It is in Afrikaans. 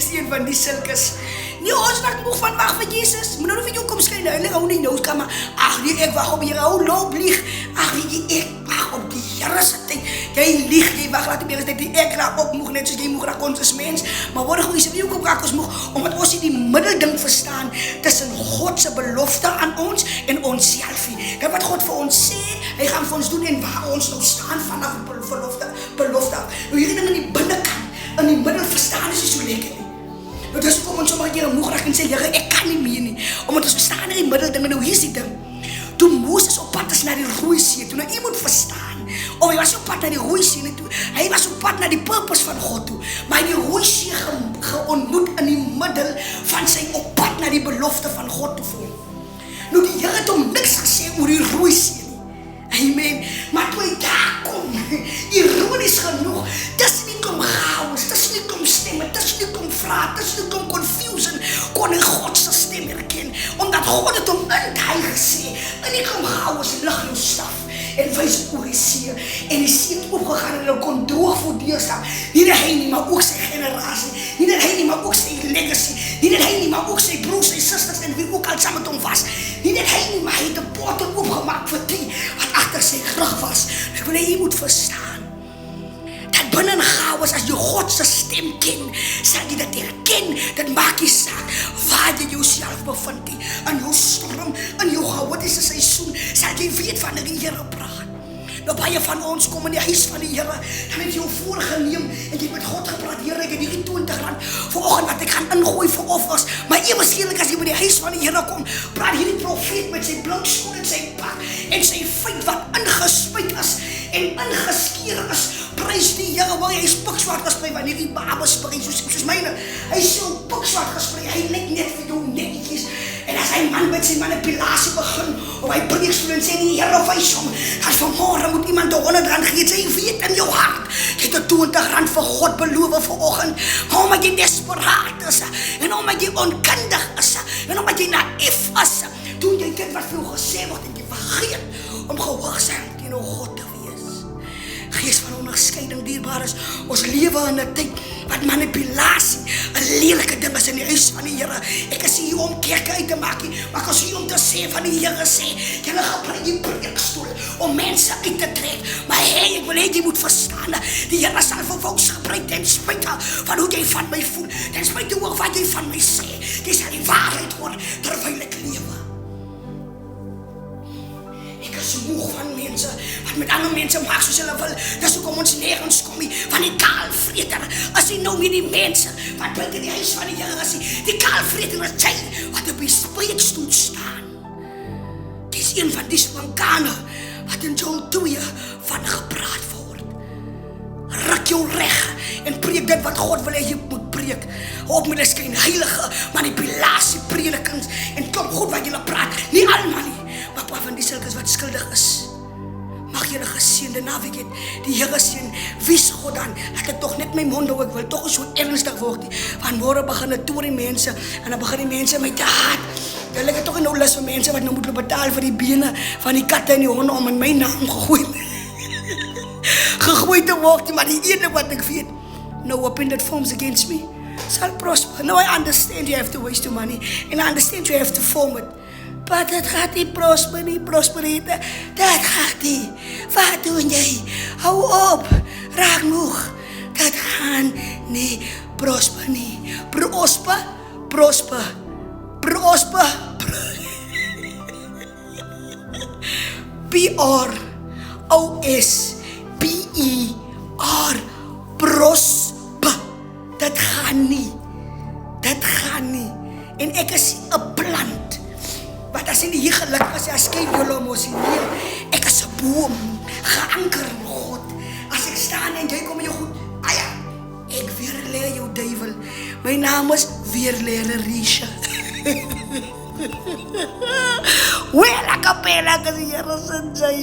is een van die sulkes. Nee, ons raak moeg van wag vir Jesus. Moet nou nie vir jou kom skyn, hulle hou nie nou kan maar. Ag nee, ek wag op die Here, hou loop lieg. Ag weet jy, ek wag op die Here se tyd. Jy lieg, jy wag laat die Here se tyd. Ek raak ook moeg net soos jy moeg raak ons as mens. Maar word goeie, wie ook raak ons moeg omdat ons nie die middelding verstaan tussen God se belofte aan ons en ons selfie. Kyk wat God vir ons sê, hy gaan vir ons doen en waar ons nou staan vanaf belofte. Nou hierdie ding in die binnekant, in die middel verstaan is nie so lekker nie. Nou dis hoekom ons sommer keer moeg raak en sê, Here, ek kan nie meer nie. Omdat ons verstaan in die middelding, nou hier is die ding. Toe Moses op pad is na die Rooi See, toe nou jy moet verstaan, hy was op pad na die Rooi See toe, hy was op pad na die purpose van God toe, maar hy die Rooi See geontmoet in die middel van sy op pad na die belofte van God toe voel. Nou die Here het hom niks gesê oor die Rooi See nie, amen, maar toe hy daar kom, ironies genoeg, dis nie kom chaos, dis nie kom stemme, dis nie kom vraag, dis nie kom confusion, kon hy God se stem herken, omdat God het hom in hy gesê, en nie kom chaos, lig jou staf, en wys oor die see, en die see het opgegaan, en hy kon droog voor deurstap, nie dat hy nie, maar ook sy generasie, nie dat hy nie, maar ook sy legacy, nie dat hy nie, maar ook sy broers, sy sisters, en wie ook al saam met hom was, nie dat hy nie, maar hy het die portal opgemaak vir die, wat achter sy rug was, ek wil jy moet verstaan, dat binnen chaos, as jy God se stem ken, sal jy dit herken, dit maak jy saak, waar jy jouself bevind, in jou storm, in jou chaotische seisoen, sal jy weet van die Here praat. Nou baie van ons kom in die huis van die Here, dan het jy jou voorgeneem, en jy met God gepraat, Here, ek het hierdie R20 vanoggend wat ek gaan ingooi vir offers, maar ewe skielik as jy by die huis van die Here kom, praat hierdie profeet met sy blink skoen en sy pak, en sy feit wat ingespuit is, en ingeskeer is, prys die Here, waar hy is pikswart gesprei, wanneer die babes sprei, soos myne, hy is so pikswart gesprei, hy lyk net vir jou netjies, en as hy man met sy manipulasie begin, of hy preekstoel en sê die Here wys hom, dan vanmorgen moet iemand R100 gee, sy weet in jou hart, jy het R20 vir God beloof vanoggend, omdat jy desperaat is, en omdat jy onkundig is, en omdat jy naïef is, doen jy dit wat vir jou gesê word, en jy vergeet om gehoorsaam teenoor God te wees. Gees van onderscheiding dierbaar is, ons lewe in 'n tyd wat manipulasie 'n lelike ding is in die huis van die Here. Ek is hier om kerke uit te maak, maar ek is hier om te sê van die Here sê, julle gebruik die preekstoel om mense uit te trek, maar hey, ek wil hê jy moet verstaan, die Here sal vir ons gebruik ten spyte van hoe jy van my voel, ten spyte van wat jy van my sê, jy sal die waarheid hoor terwyl ek lewe. Ek is moeg van mense wat met ander mense maak soos hulle wil. Dis hoekom ons nergens kom nie, van die kaalvreter as jy nou nie die mense wat buite die huis van die Here is, die kaalvreter is jy wat op die spreekstoel staan. Dis een van die spontane wat in Joel 2 van gepraat word. Ruk jou reg en preek dit wat God wil hê jy moet preek. Op met die skyn heilige manipulasie predikings en klop goed wat julle praat, nie almal nie, maar paar van die sulkes wat skuldig is. Mag julle geseënde naweek hê. Die Here seën. Wie's God dan? Ek het tog net my mond hou, ek wil tog so ernstig word nie. Van môre begin dit toe die mense en dan begin die mense my te haat. Hulle het tog nou lus vir mense wat nou moet betaal vir die bene van die katte en die honde om in my naam gegooi te word, maar die ene wat ek weet, no weapon that forms against me shall prosper. Now I understand you have to waste your money and I understand you have to form it. Maar dat gaat niet prospereren, dat gaat niet. Wat doen jij? Hou op, raak moeg. Dat gaat niet prosper niet. Prosper. P-R-O-S-P-E-R, prosper. Dat gaat niet. En ek is 'n plant. Wat as jy nie hier geluk as jy skyn julle emosioneel. Ek is 'n boom, geanker in God. As ek staan en jy kom in jou goed, ja, ek weerleer jou duiwel. My naam is Weerleer Risha. Wel, a capella, kasi Here se